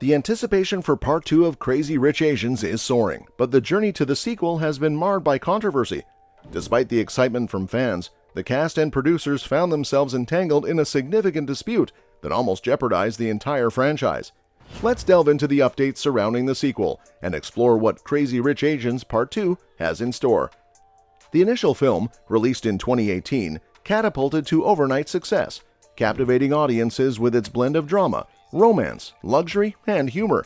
The anticipation for Part 2 of Crazy Rich Asians is soaring, but the journey to the sequel has been marred by controversy. Despite the excitement from fans, the cast and producers found themselves entangled in a significant dispute that almost jeopardized the entire franchise. Let's delve into the updates surrounding the sequel and explore what Crazy Rich Asians Part 2 has in store. The initial film, released in 2018, catapulted to overnight success, captivating audiences with its blend of drama, romance, luxury, and humor.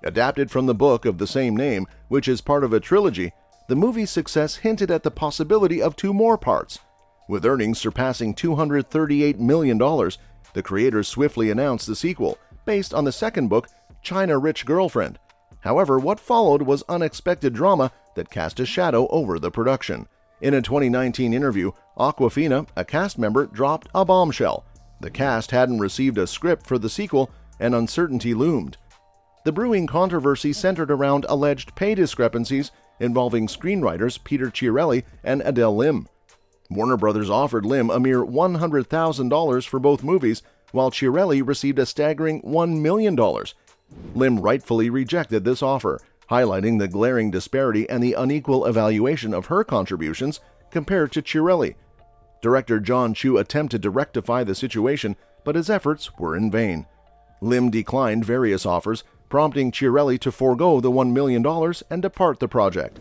Adapted from the book of the same name, which is part of a trilogy, the movie's success hinted at the possibility of 2 more parts. With earnings surpassing $238 million, the creators swiftly announced the sequel, based on the second book, China Rich Girlfriend. However, what followed was unexpected drama that cast a shadow over the production. In a 2019 interview, Awkwafina, a cast member, dropped a bombshell. The cast hadn't received a script for the sequel, and uncertainty loomed. The brewing controversy centered around alleged pay discrepancies involving screenwriters Peter Chiarelli and Adele Lim. Warner Brothers offered Lim a mere $100,000 for both movies, while Chiarelli received a staggering $1 million. Lim rightfully rejected this offer, highlighting the glaring disparity and the unequal evaluation of her contributions compared to Chiarelli. Director Jon M attempted to rectify the situation, but his efforts were in vain. Lim declined various offers, prompting Chiarelli to forego the $1 million and depart the project.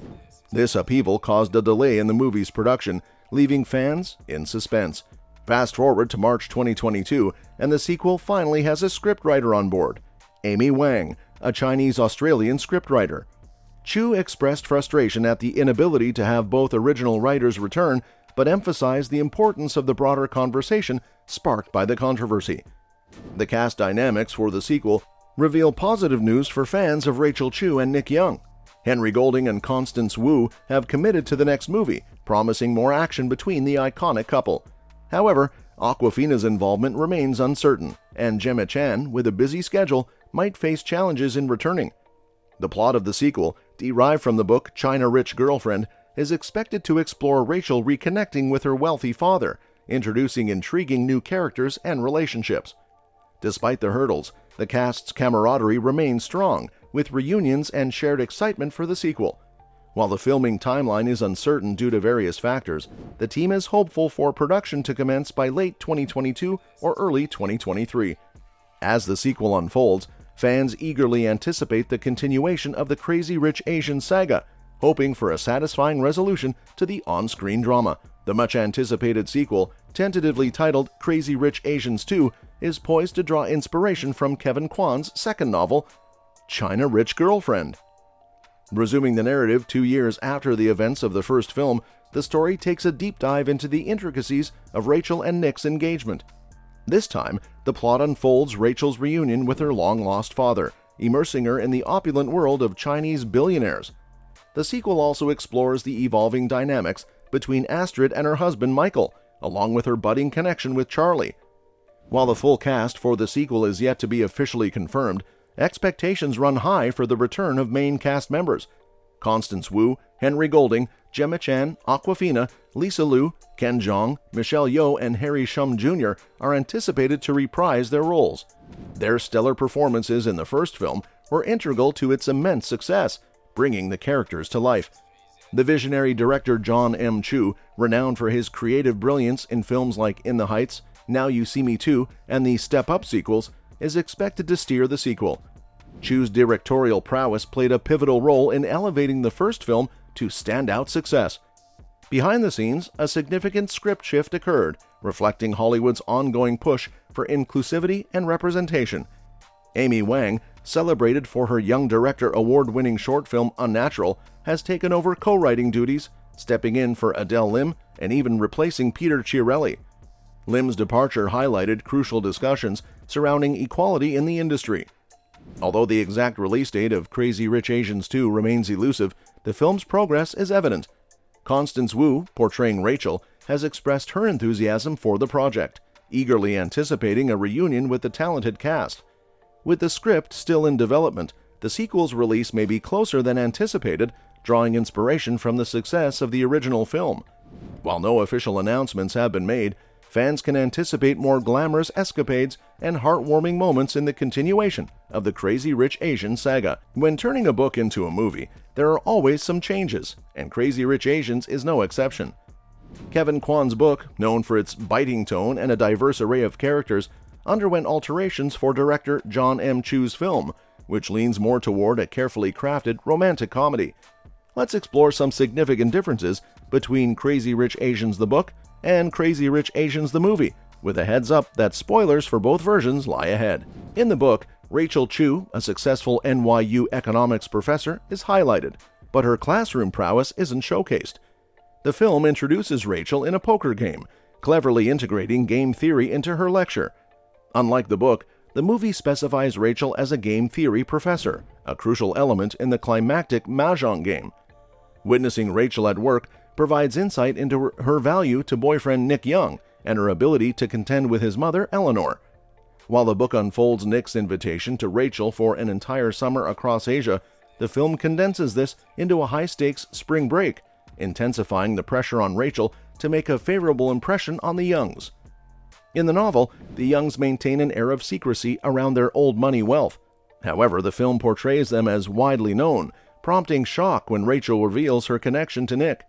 This upheaval caused a delay in the movie's production, leaving fans in suspense. Fast forward to March 2022, and the sequel finally has a scriptwriter on board, Amy Wang, a Chinese-Australian scriptwriter. Chu expressed frustration at the inability to have both original writers return, but emphasized the importance of the broader conversation sparked by the controversy. The cast dynamics for the sequel reveal positive news for fans of Rachel Chu and Nick Young. Henry Golding and Constance Wu have committed to the next movie, promising more action between the iconic couple. However, Awkwafina's involvement remains uncertain, and Gemma Chan, with a busy schedule, might face challenges in returning. The plot of the sequel, derived from the book China Rich Girlfriend, is expected to explore Rachel reconnecting with her wealthy father, introducing intriguing new characters and relationships. Despite the hurdles, the cast's camaraderie remains strong, with reunions and shared excitement for the sequel. While the filming timeline is uncertain due to various factors, the team is hopeful for production to commence by late 2022 or early 2023. As the sequel unfolds, fans eagerly anticipate the continuation of the Crazy Rich Asians saga, hoping for a satisfying resolution to the on-screen drama. The much-anticipated sequel, tentatively titled Crazy Rich Asians 2, is poised to draw inspiration from Kevin Kwan's second novel, China Rich Girlfriend. Resuming the narrative 2 years after the events of the first film, the story takes a deep dive into the intricacies of Rachel and Nick's engagement. This time, the plot unfolds Rachel's reunion with her long-lost father, immersing her in the opulent world of Chinese billionaires. The sequel also explores the evolving dynamics between Astrid and her husband Michael, along with her budding connection with Charlie. While the full cast for the sequel is yet to be officially confirmed, expectations run high for the return of main cast members. Constance Wu, Henry Golding, Gemma Chan, Awkwafina, Lisa Liu, Ken Jeong, Michelle Yeoh, and Harry Shum Jr. are anticipated to reprise their roles. Their stellar performances in the first film were integral to its immense success, bringing the characters to life. The visionary director Jon M, renowned for his creative brilliance in films like In the Heights, Now You See Me Too, and the Step Up sequels, is expected to steer the sequel. Chu's directorial prowess played a pivotal role in elevating the first film to standout success. Behind the scenes, a significant script shift occurred, reflecting Hollywood's ongoing push for inclusivity and representation. Amy Wang, celebrated for her Young Director award-winning short film Unnatural, has taken over co-writing duties, stepping in for Adele Lim and even replacing Peter Chiarelli. Lim's departure highlighted crucial discussions surrounding equality in the industry. Although the exact release date of Crazy Rich Asians 2 remains elusive, the film's progress is evident. Constance Wu, portraying Rachel, has expressed her enthusiasm for the project, eagerly anticipating a reunion with the talented cast. With the script still in development, the sequel's release may be closer than anticipated, drawing inspiration from the success of the original film. While no official announcements have been made, fans can anticipate more glamorous escapades and heartwarming moments in the continuation of the Crazy Rich Asians saga. When turning a book into a movie, there are always some changes, and Crazy Rich Asians is no exception. Kevin Kwan's book, known for its biting tone and a diverse array of characters, underwent alterations for director Jon M's film, which leans more toward a carefully crafted romantic comedy. Let's explore some significant differences between Crazy Rich Asians the book and Crazy Rich Asians the movie, with a heads up that spoilers for both versions lie ahead. In the book, Rachel Chu, a successful NYU economics professor, is highlighted, but her classroom prowess isn't showcased. The film introduces Rachel in a poker game, cleverly integrating game theory into her lecture. Unlike the book, the movie specifies Rachel as a game theory professor, a crucial element in the climactic mahjong game. Witnessing Rachel at work provides insight into her value to boyfriend Nick Young and her ability to contend with his mother, Eleanor. While the book unfolds Nick's invitation to Rachel for an entire summer across Asia, the film condenses this into a high-stakes spring break, intensifying the pressure on Rachel to make a favorable impression on the Youngs. In the novel, the Youngs maintain an air of secrecy around their old money wealth. However, the film portrays them as widely known, prompting shock when Rachel reveals her connection to Nick.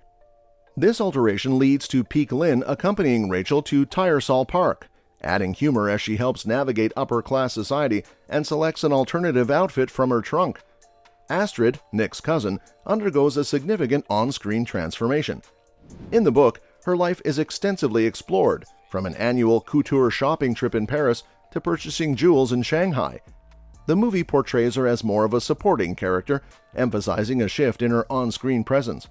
This alteration leads to Peek Lin accompanying Rachel to Tyersall Park, adding humor as she helps navigate upper-class society and selects an alternative outfit from her trunk. Astrid, Nick's cousin, undergoes a significant on-screen transformation. In the book, her life is extensively explored, from an annual couture shopping trip in Paris to purchasing jewels in Shanghai. The movie portrays her as more of a supporting character, emphasizing a shift in her on-screen presence.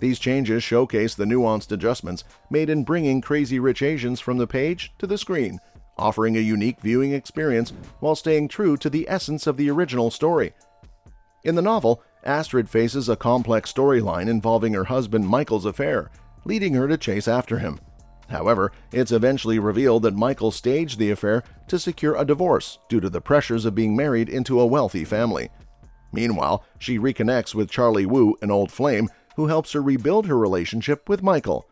These changes showcase the nuanced adjustments made in bringing Crazy Rich Asians from the page to the screen, offering a unique viewing experience while staying true to the essence of the original story. In the novel, Astrid faces a complex storyline involving her husband Michael's affair, leading her to chase after him. However, it's eventually revealed that Michael staged the affair to secure a divorce due to the pressures of being married into a wealthy family. Meanwhile, she reconnects with Charlie Wu, an old flame, who helps her rebuild her relationship with Michael.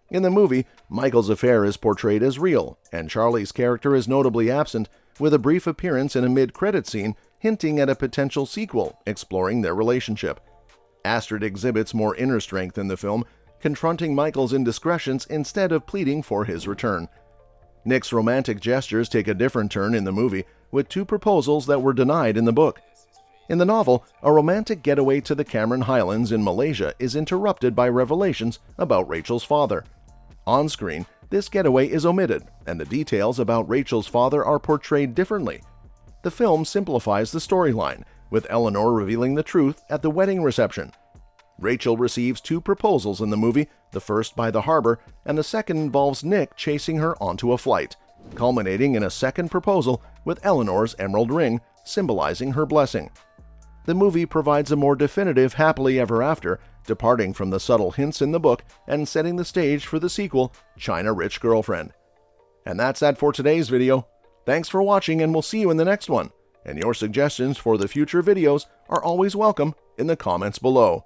In the movie, Michael's affair is portrayed as real, and Charlie's character is notably absent, with a brief appearance in a mid-credit scene hinting at a potential sequel exploring their relationship. Astrid exhibits more inner strength in the film, confronting Michael's indiscretions instead of pleading for his return. Nick's romantic gestures take a different turn in the movie, with two proposals that were denied in the book. In the novel, a romantic getaway to the Cameron Highlands in Malaysia is interrupted by revelations about Rachel's father. On screen, this getaway is omitted, and the details about Rachel's father are portrayed differently. The film simplifies the storyline, with Eleanor revealing the truth at the wedding reception. Rachel receives two proposals in the movie, the first by the harbor, and the second involves Nick chasing her onto a flight, culminating in a second proposal with Eleanor's emerald ring, symbolizing her blessing. The movie provides a more definitive happily ever after, departing from the subtle hints in the book and setting the stage for the sequel, China Rich Girlfriend. And that's that for today's video. Thanks for watching, and we'll see you in the next one. And your suggestions for the future videos are always welcome in the comments below.